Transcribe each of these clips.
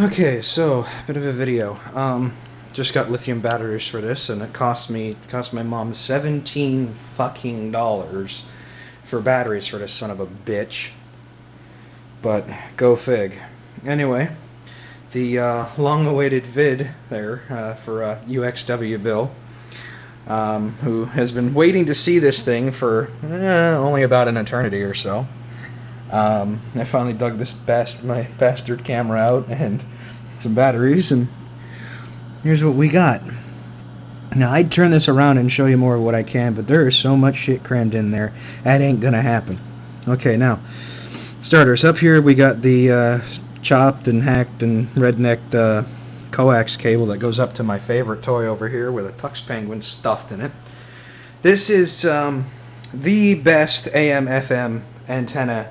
Okay, so bit of a video. Just got lithium batteries for this, and it cost my mom 17 fucking dollars for batteries for this son of a bitch. But go fig. Anyway, the long-awaited vid there for uxwbill, who has been waiting to see this thing for only about an eternity or so. I finally dug my bastard camera out and some batteries, and here's what we got. Now, I'd turn this around and show you more of what I can, but there is so much shit crammed in there, that ain't gonna happen. Okay, now, starters. Up here we got the chopped and hacked and rednecked coax cable that goes up to my favorite toy over here with a Tux Penguin stuffed in it. This is the best AM/FM antenna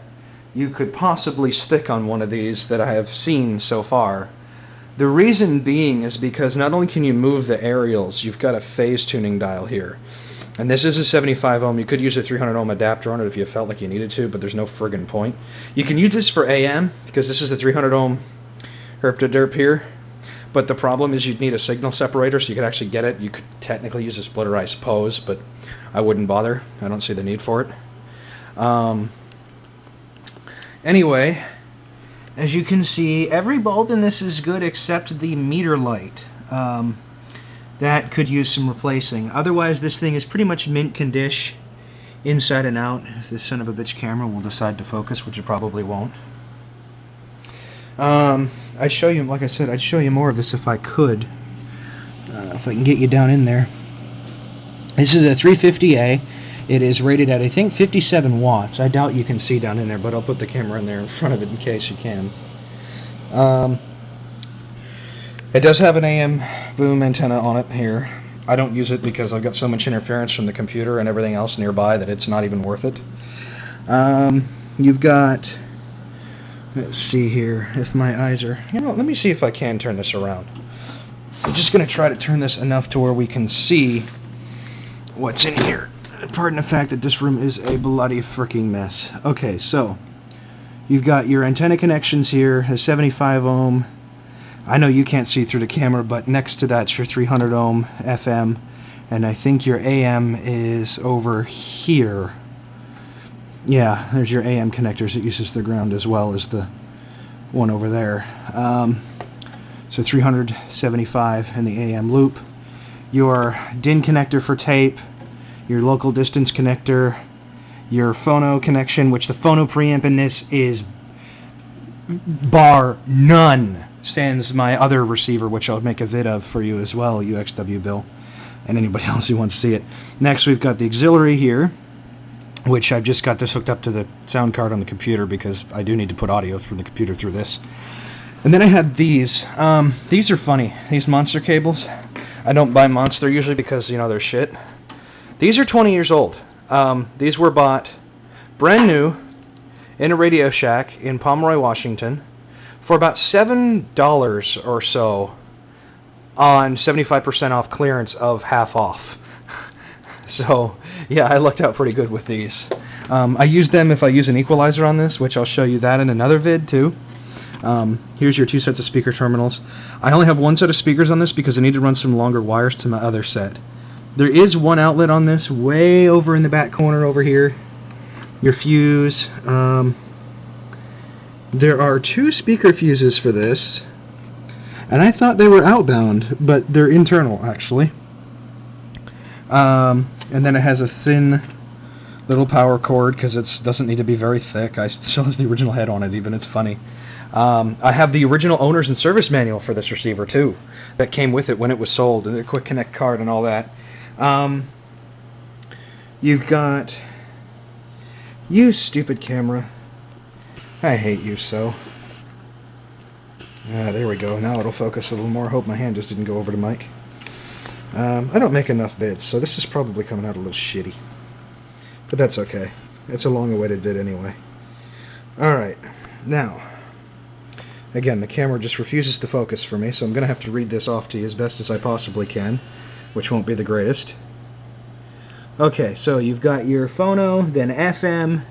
you could possibly stick on one of these that I have seen so far. The reason being is because not only can you move the aerials, you've got a phase tuning dial here. And this is a 75 ohm. You could use a 300 ohm adapter on it if you felt like you needed to, but there's no friggin' point. You can use this for AM, because this is a 300 ohm herp-to-derp here. But the problem is you'd need a signal separator so you could actually get it. You could technically use a splitter, I suppose, but I wouldn't bother. I don't see the need for it. Anyway, as you can see, every bulb in this is good except the meter light. That could use some replacing. Otherwise, this thing is pretty much mint condition, inside and out, if this son of a bitch camera will decide to focus, which it probably won't. I'd show you, like I said, I'd show you more of this if I could. If I can get you down in there. This is a 350A. It is rated at, I think, 57 watts. I doubt you can see down in there, but I'll put the camera in there in front of it in case you can. It does have an AM boom antenna on it here. I don't use it because I've got so much interference from the computer and everything else nearby that it's not even worth it. You've got, let's see here, if my eyes are, let me see if I can turn this around. I'm just going to try to turn this enough to where we can see what's in here. Pardon the fact that this room is a bloody freaking mess. Okay, so you've got your antenna connections here, a 75 ohm. I know you can't see through the camera, but next to that's your 300 ohm FM, and I think your AM is over here. Yeah, there's your AM connectors. It uses the ground as well as the one over there. So 375 in the AM loop. Your DIN connector for tape, your local distance connector, your phono connection, which the phono preamp in this is bar none, sans my other receiver, which I'll make a vid of for you as well, uxwbill, and anybody else who wants to see it. Next, we've got the auxiliary here, which I've just got this hooked up to the sound card on the computer because I do need to put audio through the computer through this. And then I had these. These are funny. These Monster cables. I don't buy Monster usually because, they're shit. These are 20 years old. These were bought brand new in a Radio Shack in Pomeroy, Washington for about $7 or so on 75% off clearance of half off. So, yeah, I lucked out pretty good with these. I use them if I use an equalizer on this, which I'll show you that in another vid too. Here's your two sets of speaker terminals. I only have one set of speakers on this because I need to run some longer wires to my other set. There is one outlet on this way over in the back corner over here. Your fuse. There are two speaker fuses for this, and I thought they were outbound, but they're internal actually. And then it has a thin little power cord because it doesn't need to be very thick. I still has the original head on it even. It's funny. I have the original owner's and service manual for this receiver too that came with it when it was sold, and the quick connect card and all that. You've got, you stupid camera, I hate you so. There we go. Now it'll focus a little more. Hope my hand just didn't go over the mic. I don't make enough vids, so this is probably coming out a little shitty, but that's okay. It's a long-awaited vid anyway. Alright, now again, the camera just refuses to focus for me, so I'm gonna have to read this off to you as best as I possibly can, which won't be the greatest. Okay, so you've got your phono, then FM,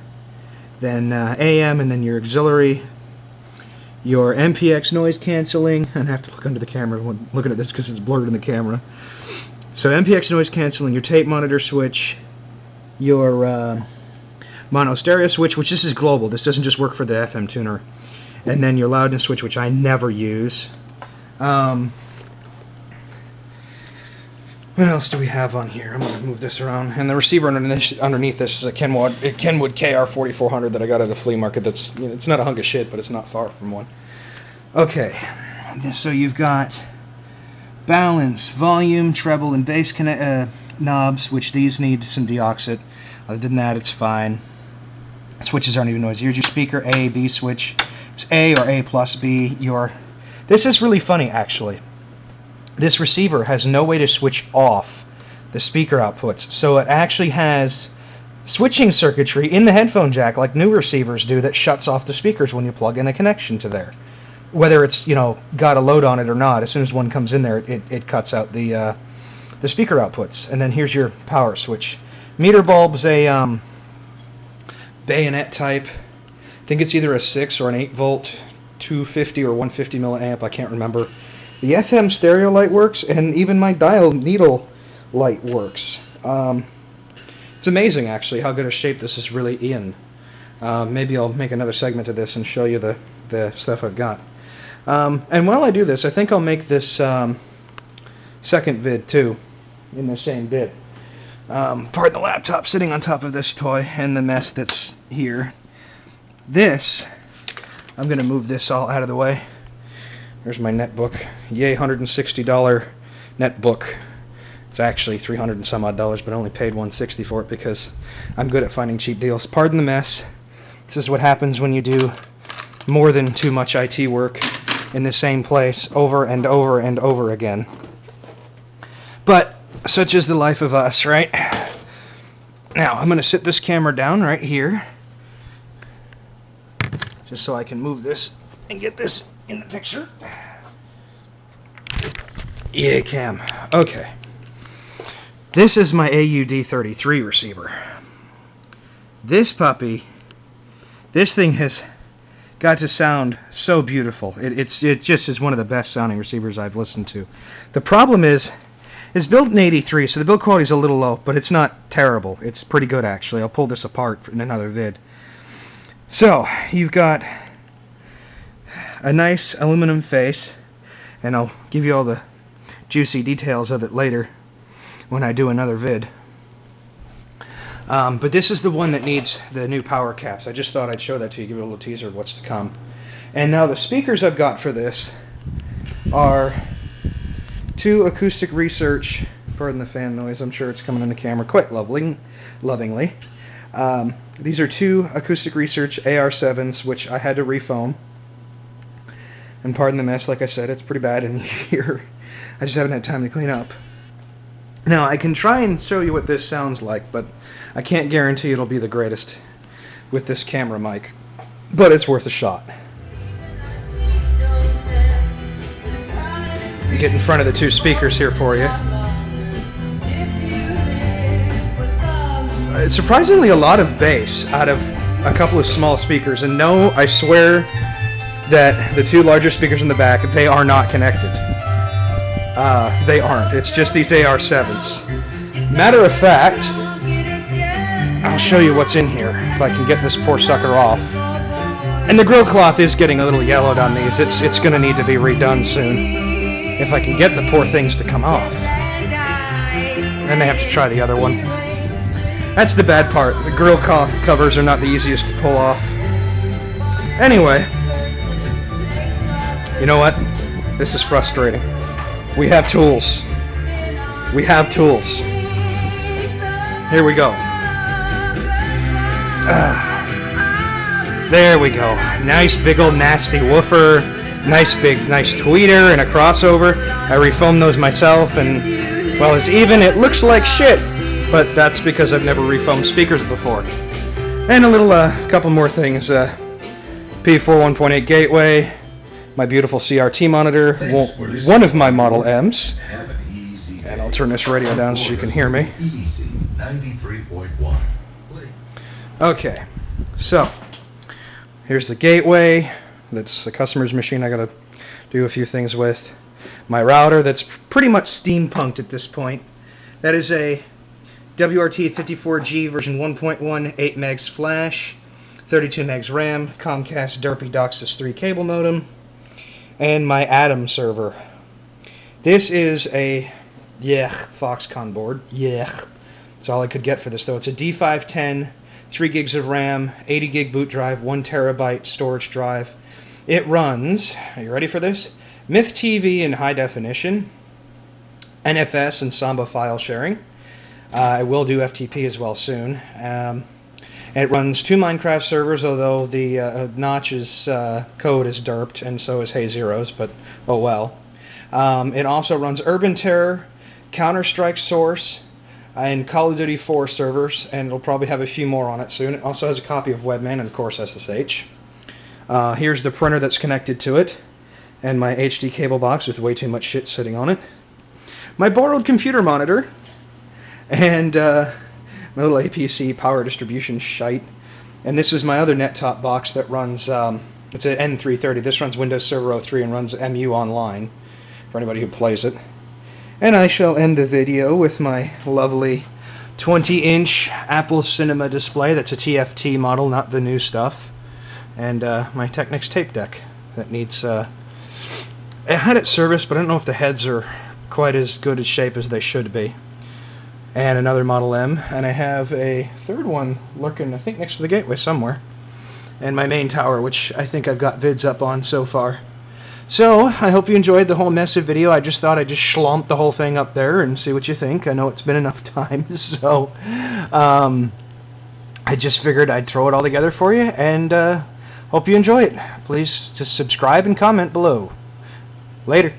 then AM, and then your auxiliary. your MPX noise canceling, and I have to look under the camera when looking at this because it's blurred in the camera. So MPX noise canceling, your tape monitor switch, your mono stereo switch, which this is global. This doesn't just work for the FM tuner. And then your loudness switch, which I never use. What else do we have on here? I'm going to move this around. And the receiver underneath this is a Kenwood KR4400 that I got at a flea market. That's, you know, it's not a hunk of shit, but it's not far from one. Okay, so you've got balance, volume, treble, and bass knobs, which these need some deoxit. Other than that, it's fine. Switches aren't even noisy. Here's your speaker A, B switch. It's A or A plus B. This is really funny, actually. This receiver has no way to switch off the speaker outputs, so it actually has switching circuitry in the headphone jack like new receivers do that shuts off the speakers when you plug in a connection to there. Whether it's, you know, got a load on it or not, as soon as one comes in there, it cuts out the speaker outputs. And then here's your power switch. Meter bulb's a bayonet type. I think it's either a 6 or an 8 volt 250 or 150 milliamp, I can't remember. The FM stereo light works, and even my dial needle light works. It's amazing, actually, how good a shape this is really in. Maybe I'll make another segment of this and show you the stuff I've got. And while I do this, I think I'll make this second vid, too, in the same bit. Pardon the laptop sitting on top of this toy and the mess that's here. This, I'm going to move this all out of the way. There's my netbook. Yay, $160 netbook. It's actually $300 and some odd dollars, but I only paid $160 for it because I'm good at finding cheap deals. Pardon the mess. This is what happens when you do more than too much IT work in the same place over and over and over again. But such is the life of us, right? Now, I'm going to sit this camera down right here, just so I can move this and get this in the picture. Yeah, cam. Okay. This is my AU-D33 receiver. This puppy, this thing has got to sound so beautiful. It just is one of the best sounding receivers I've listened to. The problem is, it's built in 83, so the build quality is a little low, but it's not terrible. It's pretty good, actually. I'll pull this apart in another vid. So, you've got a nice aluminum face, and I'll give you all the juicy details of it later when I do another vid. But this is the one that needs the new power caps. I just thought I'd show that to you, give you a little teaser of what's to come. And now the speakers I've got for this are two Acoustic Research, pardon the fan noise, I'm sure it's coming in the camera quite lovingly. These are two Acoustic Research AR7s, which I had to refoam. And pardon the mess, like I said, it's pretty bad in here. I just haven't had time to clean up. Now, I can try and show you what this sounds like, but I can't guarantee it'll be the greatest with this camera mic. But it's worth a shot. Get in front of the two speakers here for you. Surprisingly, a lot of bass out of a couple of small speakers. And no, I swear that the two larger speakers in the back, they are not connected. They aren't. It's just these AR7s. Matter of fact, I'll show you what's in here if I can get this poor sucker off. And the grill cloth is getting a little yellowed on these. It's going to need to be redone soon if I can get the poor things to come off. Then they have to try the other one. That's the bad part. The grill cloth covers are not the easiest to pull off. Anyway, you know what? This is frustrating. We have tools. We have tools. Here we go. There we go. Nice big old nasty woofer. Nice tweeter and a crossover. I refoamed those myself, and well, it's even. It looks like shit, but that's because I've never refoamed speakers before. And a little, couple more things. P4 1.8 gateway. My beautiful CRT monitor, one of my Model M's, and I'll turn this radio down so you can hear me. Okay, so here's the gateway, that's a customer's machine I gotta do a few things with. My router that's pretty much steampunked at this point. That is a WRT54G version 1.1, 8 megs flash, 32 megs RAM, Comcast Derpy DOCSIS 3 cable modem, and my Atom server. This is a Foxconn board. That's all I could get for this, though. It's a D510, 3 gigs of RAM, 80 gig boot drive, 1 terabyte storage drive. It runs, are you ready for this? Myth TV in high definition, NFS and Samba file sharing. I will do FTP as well soon. It runs 2 Minecraft servers, although the Notch's code is derped, and so is Hey Zero's, but oh well. It also runs Urban Terror, Counter-Strike Source, and Call of Duty 4 servers, and it'll probably have a few more on it soon. It also has a copy of Webman and, of course, SSH. Here's the printer that's connected to it, and my HD cable box with way too much shit sitting on it. My borrowed computer monitor, and my little APC power distribution shite. And this is my other net-top box that runs, it's an N330. This runs Windows Server 03 and runs MU Online for anybody who plays it. And I shall end the video with my lovely 20-inch Apple Cinema display. That's a TFT model, not the new stuff. And my Technics tape deck that needs... I had it serviced, but I don't know if the heads are quite as good a shape as they should be. And another Model M, and I have a third one lurking, I think, next to the gateway somewhere. And my main tower, which I think I've got vids up on so far. So, I hope you enjoyed the whole massive video. I just thought I'd just schlomp the whole thing up there and see what you think. I know it's been enough time, so I just figured I'd throw it all together for you, and hope you enjoy it. Please just subscribe and comment below. Later.